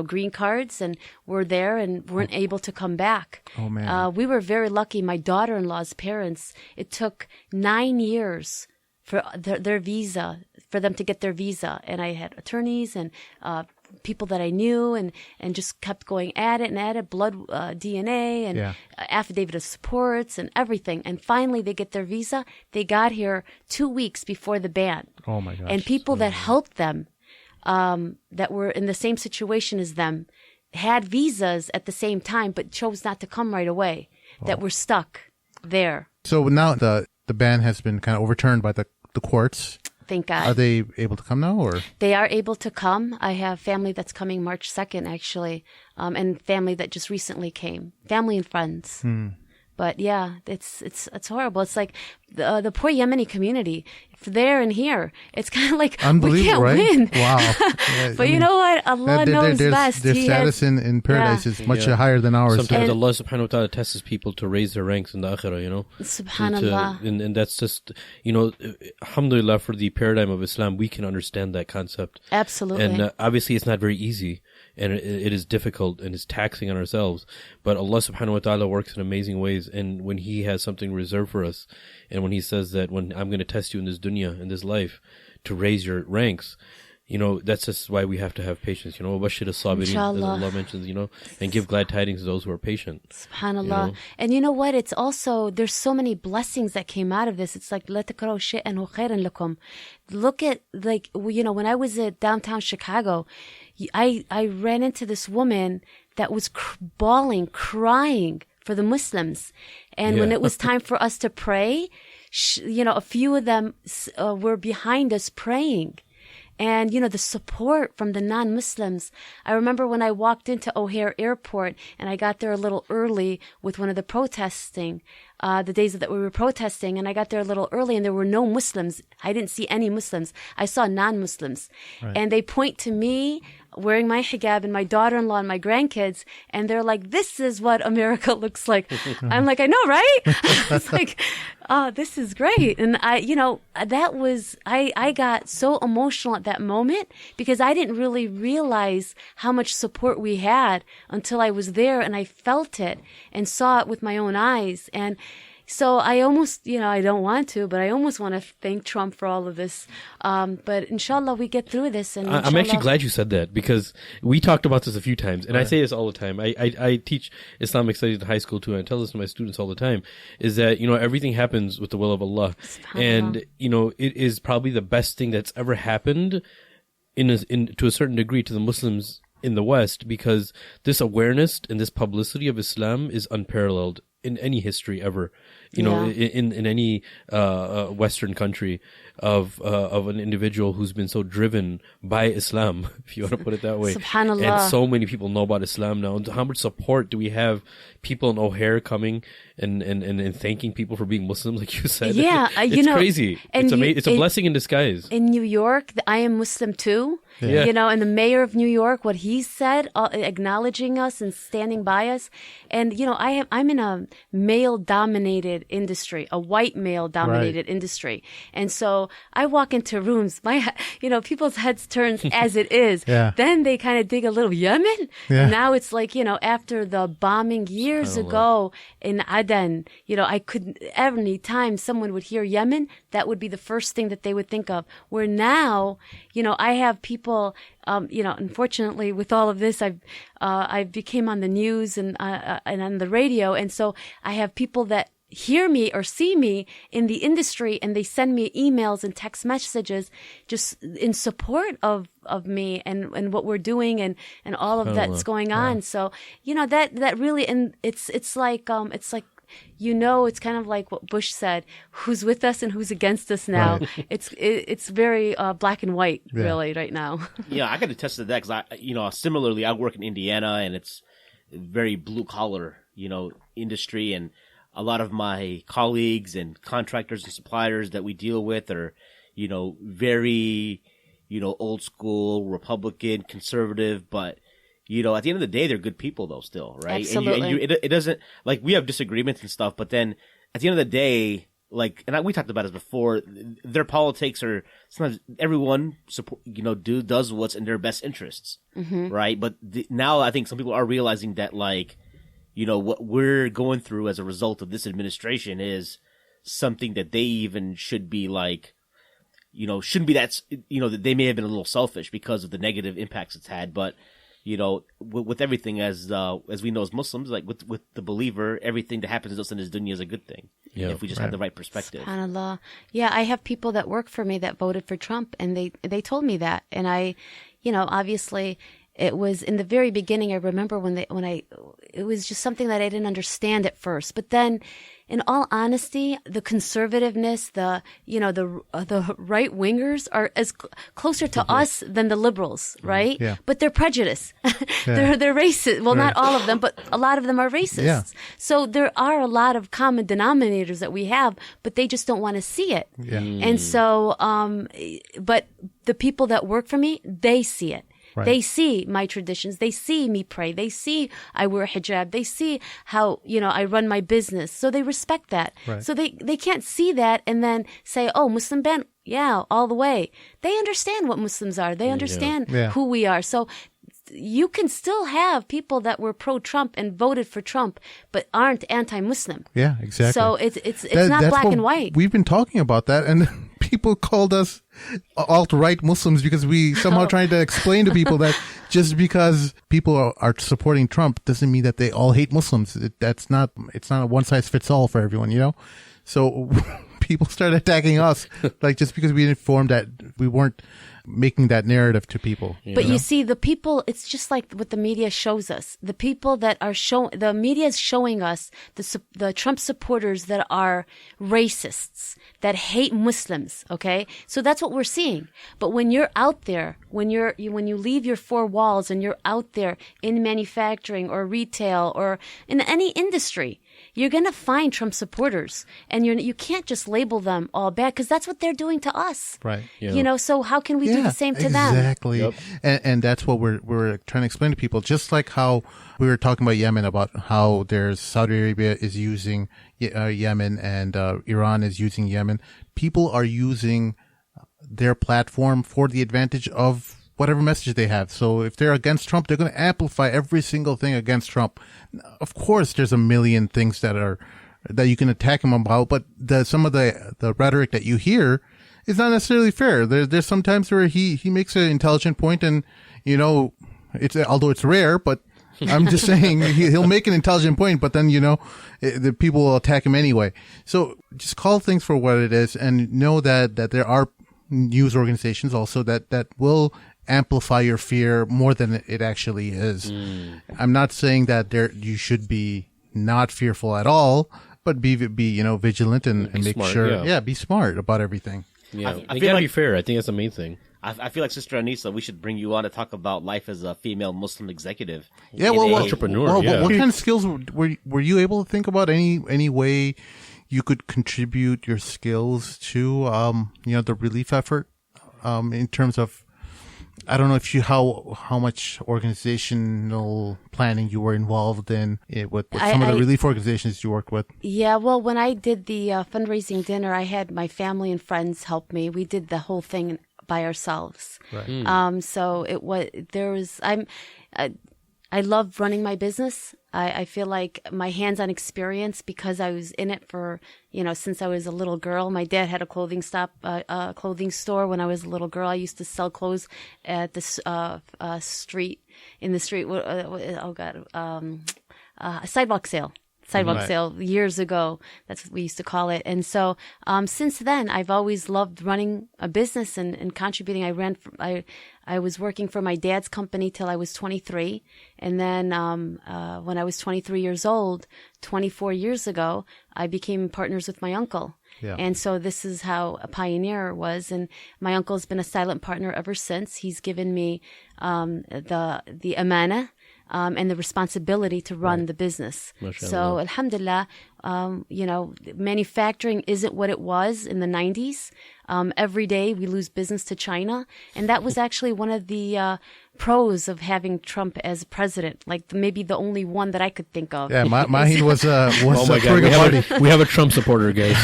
green cards, and were there and weren't able to come back. Oh, man. We were very lucky. My daughter-in-law's parents, it took 9 years for their visa, for them to get their visa. And I had attorneys and people that I knew and just kept going at it, blood DNA and affidavit of supports and everything. And finally they get their visa. They got here 2 weeks before the ban. Oh my gosh. And people that helped them, that were in the same situation as them, had visas at the same time, but chose not to come right away, that were stuck there. So now the ban has been kind of overturned by the courts. Thank God. Are they able to come now, or? They are able to come. I have family that's coming March 2nd, actually, and family that just recently came. Family and friends. But yeah, it's horrible. It's like the poor Yemeni community, there and here. It's kind of like we can't win. Wow. Yeah, but you know what? Allah knows best. Their status in paradise is much higher than ours. Sometimes Allah subhanahu wa ta'ala tests people to raise their ranks in the akhirah, Subhanallah. And that's just, alhamdulillah, for the paradigm of Islam, we can understand that concept. Absolutely. And obviously it's not very easy. And it is difficult and it's taxing on ourselves. But Allah subhanahu wa ta'ala works in amazing ways. And when He has something reserved for us, and when He says that when I'm going to test you in this dunya, in this life, to raise your ranks, that's just why we have to have patience. Bashir as-sabirin, as Allah mentions, and give glad tidings to those who are patient. SubhanAllah. And you know what? It's also, there's so many blessings that came out of this. It's like, لَا تَكْرَهُ شَيْئًا هُوَ خَيْرٌ لَكُمْ. Look at, when I was at downtown Chicago, I ran into this woman that was bawling, crying for the Muslims. And when it was time for us to pray, a few of them were behind us praying. And, the support from the non-Muslims. I remember when I walked into O'Hare Airport and I got there a little early with one of the protesting, the days that we were protesting, and I got there a little early and there were no Muslims. I didn't see any Muslims. I saw non-Muslims. Right. And they point to me wearing my hijab and my daughter-in-law and my grandkids, and they're like, this is what America looks like. I'm like, I know, right? It's like, oh, this is great. And I got so emotional at that moment because I didn't really realize how much support we had until I was there and I felt it and saw it with my own eyes. And so I almost, I don't want to, but I almost want to thank Trump for all of this. But inshallah, we get through this. And I'm actually glad you said that because we talked about this a few times, and I say this all the time. I teach Islamic studies in high school too, and I tell this to my students all the time, is that, everything happens with the will of Allah. And, it is probably the best thing that's ever happened to a certain degree to the Muslims in the West, because this awareness and this publicity of Islam is unparalleled in any history ever. you know, in any Western country of an individual who's been so driven by Islam, if you want to put it that way. Subhanallah. And so many people know about Islam now. And how much support do we have? People in O'Hare coming and thanking people for being Muslims, like you said. Yeah, it's crazy. And It's a blessing in disguise. In New York, I am Muslim too. Yeah. You know, and the mayor of New York, what he said, acknowledging us and standing by us. And, you know, I'm in a male-dominated industry, a white male-dominated industry. And so I walk into rooms, people's heads turn as it is. Yeah. Then they kind of dig a little, Yemen? Yeah. Now it's like, you know, after the bombing years ago in Aden, you know, every time someone would hear Yemen, that would be the first thing that they would think of. Where now, you know, I have people, you know, unfortunately with all of this, I became on the news and on the radio. And so I have people that hear me or see me in the industry and they send me emails and text messages just in support of me and what we're doing and all of that's going on. So, you know, that really, and it's like, you know, it's kind of like what Bush said, who's with us and who's against us now. Right. It's very black and white, really, right now. Yeah, I got to attest to that because similarly, I work in Indiana and it's very blue collar, you know, industry, and a lot of my colleagues and contractors and suppliers that we deal with are, you know, very, you know, old school, Republican, conservative, but you know, at the end of the day, they're good people, though, still, right? Absolutely. And it doesn't, like, we have disagreements and stuff, but then at the end of the day, like, and we talked about this before, their politics are, sometimes everyone, does what's in their best interests, right? But now I think some people are realizing that, like, you know, what we're going through as a result of this administration is something that they even should be, like, you know, shouldn't be that, you know, that they may have been a little selfish because of the negative impacts it's had, but you know, with everything as we know as Muslims, like with the believer, everything that happens to us in this dunya is a good thing. Yeah, if we just have the right perspective. SubhanAllah. Yeah, I have people that work for me that voted for Trump, and they told me that, and I, you know, obviously it was in the very beginning. I remember it was just something that I didn't understand at first, but then, in all honesty, the conservativeness, the right wingers are as closer to us than the liberals, right? Yeah. But they're prejudiced. They're racist. Well, not all of them, but a lot of them are racist. Yeah. So there are a lot of common denominators that we have, but they just don't want to see it. Yeah. And so, but the people that work for me, they see it. Right. They see my traditions. They see me pray. They see I wear hijab. They see how, you know, I run my business. So they respect that. Right. So they can't see that and then say, oh, Muslim ban, yeah, all the way. They understand what Muslims are. They understand who we are. So you can still have people that were pro-Trump and voted for Trump, but aren't anti-Muslim. Yeah, exactly. So it's not black and white. We've been talking about that, and people called us alt-right Muslims because we somehow trying to explain to people that just because people are supporting Trump doesn't mean that they all hate Muslims. It's not a one-size-fits-all for everyone, you know? So people started attacking us, like just because we informed that we weren't making that narrative to people. But you see, the people, it's just like what the media shows us. The people that are the media is showing us the Trump supporters that are racists, that hate Muslims, okay? So that's what we're seeing. But when you're out there, when you leave your four walls and you're out there in manufacturing or retail or in any industry, you're going to find Trump supporters, and you can't just label them all bad because that's what they're doing to us. Right. Yeah. You know, so how can we do the same to them? Exactly. Yep. And that's what we're trying to explain to people. Just like how we were talking about Yemen, about how there's Saudi Arabia is using Yemen and Iran is using Yemen. People are using their platform for the advantage of whatever message they have. So if they're against Trump, they're going to amplify every single thing against Trump. Of course, there's a million things that you can attack him about, but some of the rhetoric that you hear is not necessarily fair. There's some times where he makes an intelligent point, and you know, although it's rare, but I'm just saying he'll make an intelligent point, but then the people will attack him anyway. So just call things for what it is, and know that there are news organizations also that will amplify your fear more than it actually is. I'm not saying that you should be not fearful at all but be vigilant and make smart, sure. yeah. Be smart about everything. Yeah, I you feel gotta like- be fair. I think that's the main thing. I feel like Sister Aneesa, we should bring you on to talk about life as a female Muslim executive. Yeah, In well, a- entrepreneur, Well, yeah. what kind of skills were you able to think about? Any way you could contribute your skills to the relief effort? In terms of, I don't know if how much organizational planning you were involved in with some of the relief organizations you worked with. Yeah, well, when I did the fundraising dinner, I had my family and friends help me. We did the whole thing by ourselves. Right. So I love running my business. I feel like my hands-on experience, because I was in it for, since I was a little girl. My dad had a clothing store when I was a little girl. I used to sell clothes at the street. A sidewalk sale. Right. Sale years ago. That's what we used to call it. And so, since then, I've always loved running a business and contributing. I was working for my dad's company till I was 23. And then, when I was 23 years old, 24 years ago, I became partners with my uncle. Yeah. And so this is how a pioneer was. And my uncle's been a silent partner ever since. He's given me, the amana. And the responsibility to run the business. So, alhamdulillah, manufacturing isn't what it was in the 90s. Every day we lose business to China. And that was actually one of the pros of having Trump as president, like maybe the only one that I could think of. Yeah, Mahin was Oh my God, we have a Trump supporter, guys.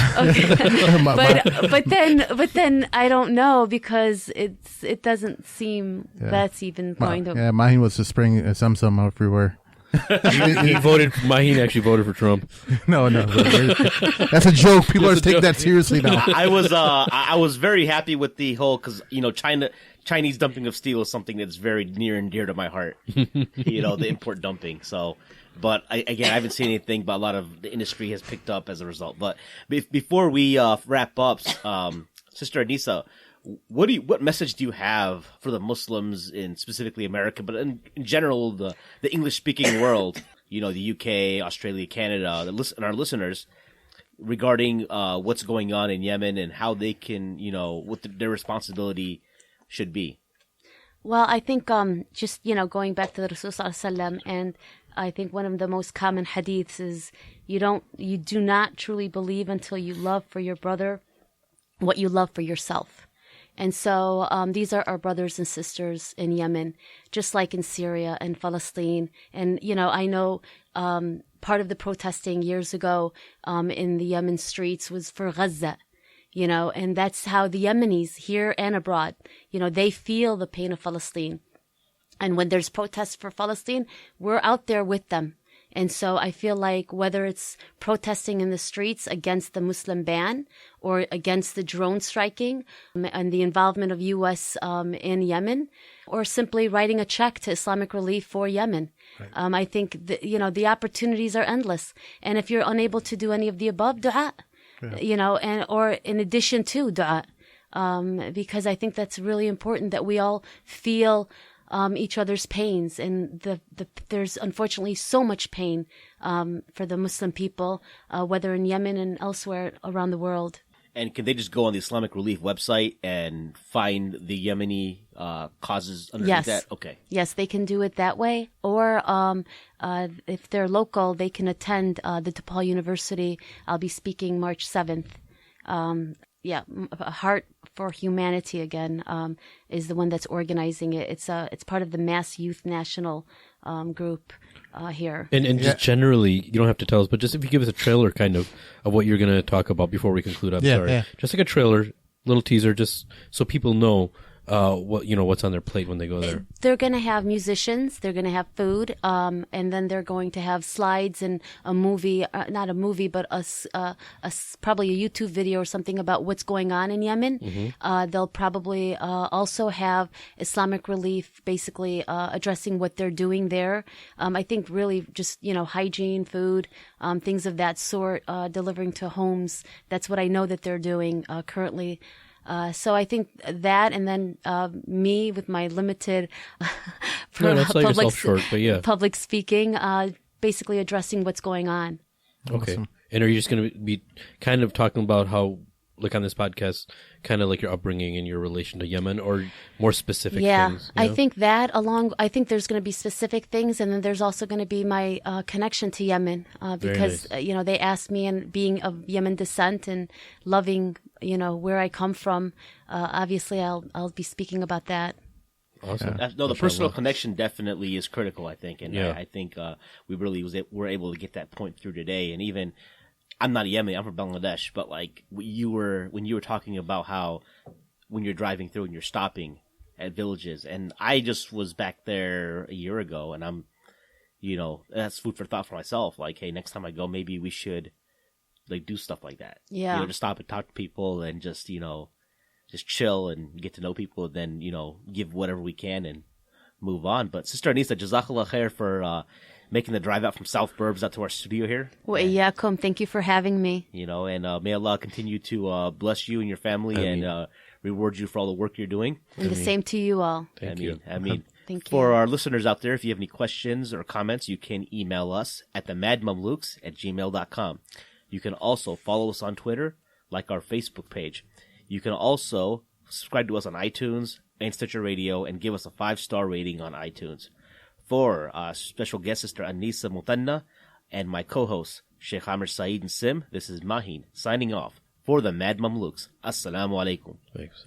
But then I don't know, because it doesn't seem that's even going to. Yeah, Mahin was just spraying Samsung everywhere. Mahin actually voted for Trump. No, that's a joke. People are taking that seriously now. I was very happy with the whole, because Chinese dumping of steel is something that's very near and dear to my heart. The import dumping. So, but I haven't seen anything, but a lot of the industry has picked up as a result. But before we wrap up, Sister Aneesa, what message do you have for the Muslims in specifically America, but in general the English speaking world? The UK, Australia, Canada, and our listeners, regarding what's going on in Yemen and how they can, what their responsibility should be. Well, I think just going back to the Rasul Sallallahu Alaihi Wasallam, and I think one of the most common hadiths is you do not truly believe until you love for your brother what you love for yourself. And so these are our brothers and sisters in Yemen, just like in Syria and Palestine. And, I know part of the protesting years ago in the Yemen streets was for Gaza, and that's how the Yemenis here and abroad, they feel the pain of Palestine. And when there's protests for Palestine, we're out there with them. And so I feel like whether it's protesting in the streets against the Muslim ban or against the drone striking and the involvement of U.S. In Yemen, or simply writing a check to Islamic Relief for Yemen, right. I think the opportunities are endless. And if you're unable to do any of the above, dua, or in addition to dua, because I think that's really important that we all feel each other's pains, and there's unfortunately so much pain for the Muslim people, whether in Yemen and elsewhere around the world. And can they just go on the Islamic Relief website and find the Yemeni causes underneath that? Okay. Yes, they can do it that way. Or if they're local, they can attend the DePaul University. I'll be speaking March 7th. Heart for Humanity again is the one that's organizing it. It's part of the Mass Youth National group here. And just generally, you don't have to tell us, but just if you give us a trailer kind of what you're going to talk about before we conclude. I'm sorry. Yeah. Just like a trailer, little teaser, just so people know what's on their plate when they go there. They're going to have musicians, they're going to have food, and then they're going to have slides and a movie, not a movie, but probably a YouTube video or something about what's going on in Yemen. Mm-hmm. They'll probably also have Islamic Relief basically addressing what they're doing there. I think really just, hygiene, food, things of that sort, delivering to homes. That's what I know that they're doing currently. So I think that, and then me with my limited public speaking, basically addressing what's going on. Okay. Awesome. And are you just going to be kind of talking about how, like on this podcast, kind of like your upbringing and your relation to Yemen, or more specific things? I think that I think there's going to be specific things, and then there's also going to be my connection to Yemen, because, nice. They asked me, and being of Yemen descent and loving, where I come from, obviously I'll be speaking about that. Awesome. No, the personal connection definitely is critical, I think. And Yeah. I think we really were able to get that point through today. And even, I'm not a Yemeni, I'm from Bangladesh, but like when you were talking about how when you're driving through and you're stopping at villages, and I just was back there a year ago, and I'm, that's food for thought for myself. Like, hey, next time I go, maybe we should like do stuff like that. Yeah. Just stop and talk to people and just, just chill and get to know people, and then, give whatever we can and move on. But Sister Aneesa, Jazakallah khair for making the drive out from South Burbs out to our studio here. Well, thank you for having me. And may Allah continue to bless you and your family and reward you for all the work you're doing. And the same to you all. Thank you. Thank you. For our listeners out there, if you have any questions or comments, you can email us at themadmamluks@gmail.com. You can also follow us on Twitter, like our Facebook page. You can also subscribe to us on iTunes and Stitcher Radio and give us a 5-star rating on iTunes. For special guest sister Aneesa Muthana and my co-hosts Sheikh Amr Saeed and Sim, this is Mahin signing off for the Mad Mamluks. Assalamu alaikum. Thanks.